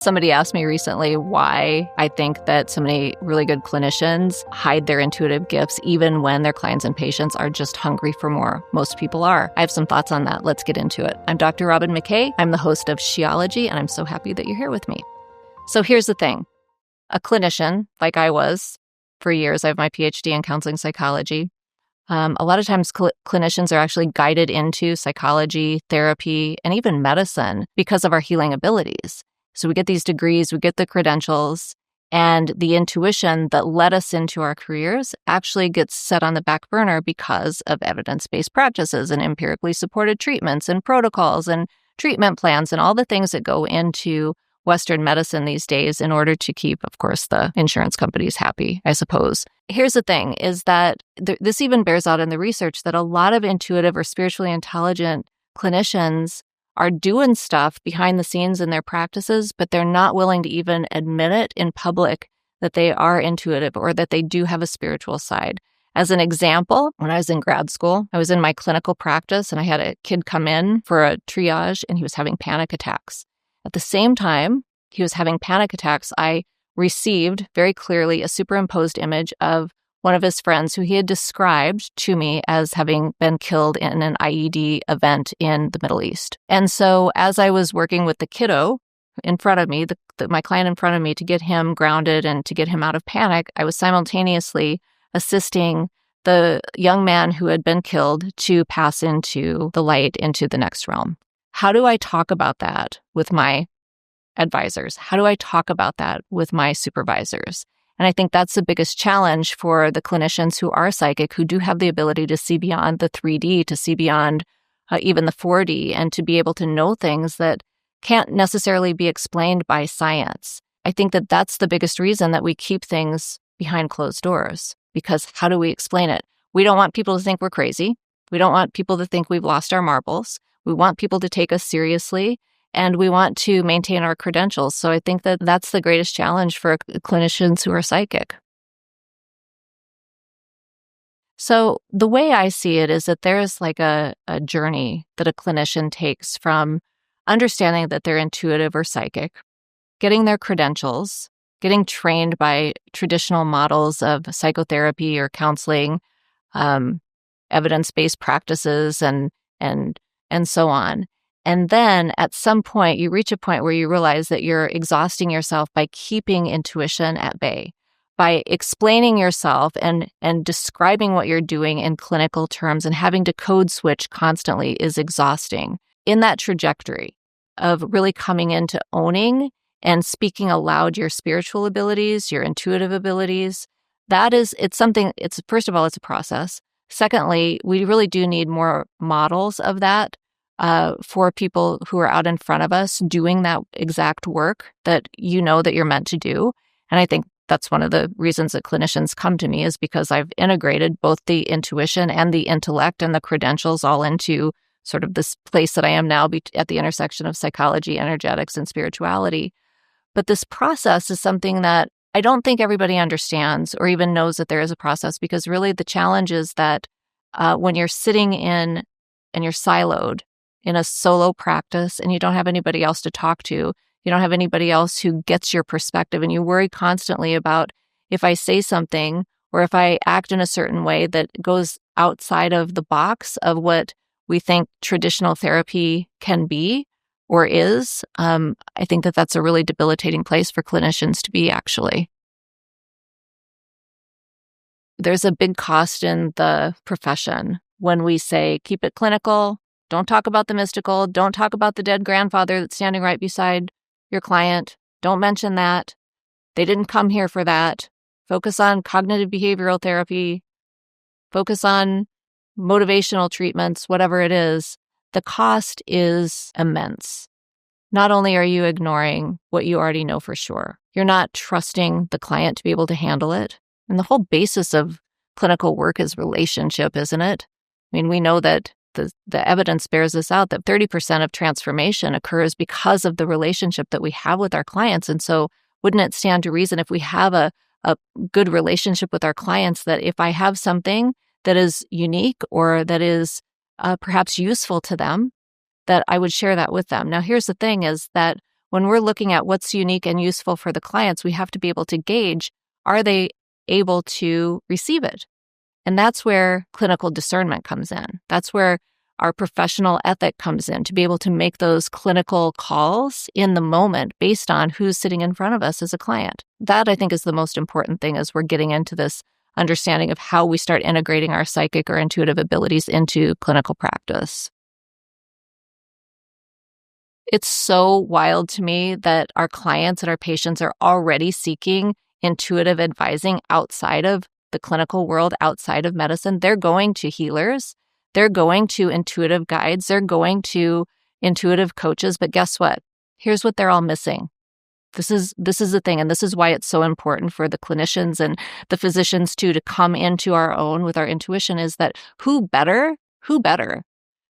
Somebody asked me recently why I think that so many really good clinicians hide their intuitive gifts even when their clients and patients are just hungry for more. Most people are. I have some thoughts on that. Let's get into it. I'm Dr. Robyn McKay. I'm the host of Sheology, and I'm so happy that you're here with me. So here's the thing. A clinician, like I was for years, I have my PhD in counseling psychology. A lot of times clinicians are actually guided into psychology, therapy, and even medicine because of our healing abilities. So we get these degrees, we get the credentials, and the intuition that led us into our careers actually gets set on the back burner because of evidence-based practices and empirically supported treatments and protocols and treatment plans and all the things that go into Western medicine these days in order to keep, of course, the insurance companies happy, I suppose. Here's the thing, is that this even bears out in the research that a lot of intuitive or spiritually intelligent clinicians are doing stuff behind the scenes in their practices, but they're not willing to even admit it in public that they are intuitive or that they do have a spiritual side. As an example, when I was in grad school, I was in my clinical practice and I had a kid come in for a triage and he was having panic attacks. At the same time he was having panic attacks, I received very clearly a superimposed image of one of his friends who he had described to me as having been killed in an IED event in the Middle East. And so as I was working with the kiddo in front of me, my client in front of me, to get him grounded and to get him out of panic, I was simultaneously assisting the young man who had been killed to pass into the light, into the next realm. How do I talk about that with my advisors? How do I talk about that with my supervisors? And I think that's the biggest challenge for the clinicians who are psychic, who do have the ability to see beyond the 3D, to see beyond even the 4D, and to be able to know things that can't necessarily be explained by science. I think that that's the biggest reason that we keep things behind closed doors, because how do we explain it? We don't want people to think we're crazy. We don't want people to think we've lost our marbles. We want people to take us seriously. And we want to maintain our credentials. So I think that that's the greatest challenge for clinicians who are psychic. So the way I see it is that there is like a journey that a clinician takes from understanding that they're intuitive or psychic, getting their credentials, getting trained by traditional models of psychotherapy or counseling, evidence-based practices, and so on. And then at some point, you reach a point where you realize that you're exhausting yourself by keeping intuition at bay, by explaining yourself and describing what you're doing in clinical terms, and having to code switch constantly is exhausting. In that trajectory of really coming into owning and speaking aloud your spiritual abilities, your intuitive abilities, first of all, it's a process. Secondly, we really do need more models of that. For people who are out in front of us doing that exact work that you know that you're meant to do. And I think that's one of the reasons that clinicians come to me, is because I've integrated both the intuition and the intellect and the credentials all into sort of this place that I am now at the intersection of psychology, energetics, and spirituality. But this process is something that I don't think everybody understands or even knows that there is a process, because really the challenge is that when you're sitting in and you're siloed in a solo practice and you don't have anybody else to talk to, you don't have anybody else who gets your perspective, and you worry constantly about if I say something or if I act in a certain way that goes outside of the box of what we think traditional therapy can be or is. I think that that's a really debilitating place for clinicians to be, actually. There's a big cost in the profession when we say, keep it clinical. Don't talk about the mystical. Don't talk about the dead grandfather that's standing right beside your client. Don't mention that. They didn't come here for that. Focus on cognitive behavioral therapy. Focus on motivational treatments, whatever it is. The cost is immense. Not only are you ignoring what you already know for sure, you're not trusting the client to be able to handle it. And the whole basis of clinical work is relationship, isn't it? I mean, we know that the evidence bears this out, that 30% of transformation occurs because of the relationship that we have with our clients. And so wouldn't it stand to reason, if we have a good relationship with our clients, that if I have something that is unique or that is perhaps useful to them, that I would share that with them. Now, here's the thing, is that when we're looking at what's unique and useful for the clients, we have to be able to gauge, are they able to receive it? And that's where clinical discernment comes in. That's where our professional ethic comes in, to be able to make those clinical calls in the moment based on who's sitting in front of us as a client. That, I think, is the most important thing as we're getting into this understanding of how we start integrating our psychic or intuitive abilities into clinical practice. It's so wild to me that our clients and our patients are already seeking intuitive advising outside of the clinical world, outside of medicine. They're going to healers. They're going to intuitive guides. They're going to intuitive coaches. But guess what? Here's what they're all missing. This is the thing, and this is why it's so important for the clinicians and the physicians too to come into our own with our intuition, is that who better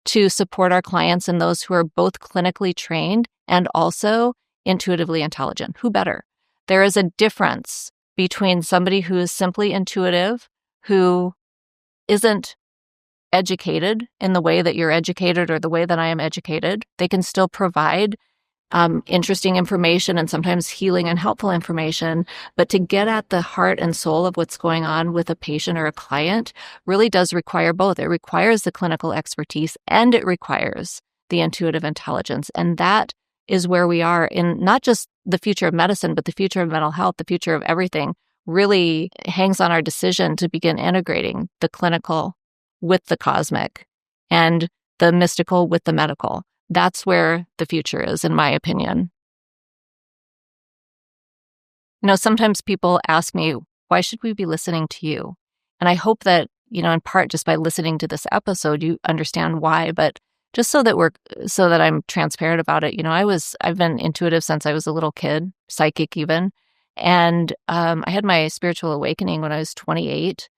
to support our clients and those who are both clinically trained and also intuitively intelligent? Who better? There is a difference between somebody who is simply intuitive, who isn't educated in the way that you're educated or the way that I am educated. They can still provide interesting information and sometimes healing and helpful information. But to get at the heart and soul of what's going on with a patient or a client really does require both. It requires the clinical expertise and it requires the intuitive intelligence. And that is where we are in not just the future of medicine, but the future of mental health, the future of everything really hangs on our decision to begin integrating the clinical with the cosmic and the mystical with the medical. That's where the future is, in my opinion. Sometimes people ask me, why should we be listening to you? And I hope that, in part just by listening to this episode, you understand why. But just so that I'm transparent about it, I've been intuitive since I was a little kid, psychic even. And I had my spiritual awakening when I was 28.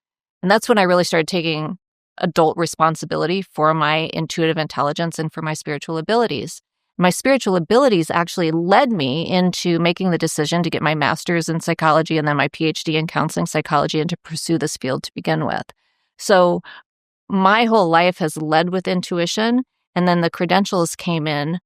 And that's when I really started taking adult responsibility for my intuitive intelligence and for my spiritual abilities. My spiritual abilities actually led me into making the decision to get my master's in psychology and then my PhD in counseling psychology and to pursue this field to begin with. So my whole life has led with intuition, and then the credentials came in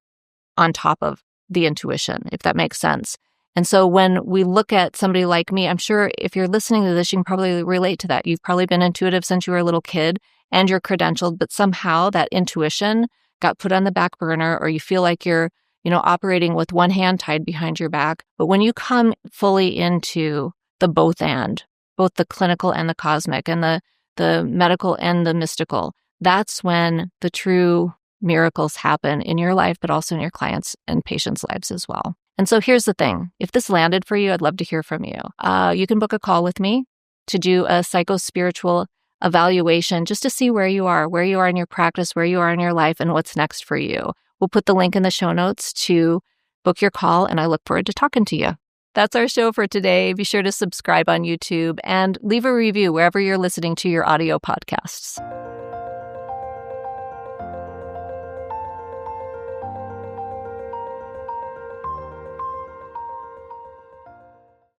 on top of the intuition, if that makes sense. And so when we look at somebody like me, I'm sure if you're listening to this, you can probably relate to that. You've probably been intuitive since you were a little kid and you're credentialed, but somehow that intuition got put on the back burner, or you feel like you're, operating with one hand tied behind your back. But when you come fully into the both the clinical and the cosmic and the medical and the mystical, that's when the true miracles happen in your life, but also in your clients' and patients' lives as well. And so here's the thing. If this landed for you, I'd love to hear from you. You can book a call with me to do a psycho-spiritual evaluation just to see where you are in your practice, where you are in your life, and what's next for you. We'll put the link in the show notes to book your call, and I look forward to talking to you. That's our show for today. Be sure to subscribe on YouTube and leave a review wherever you're listening to your audio podcasts.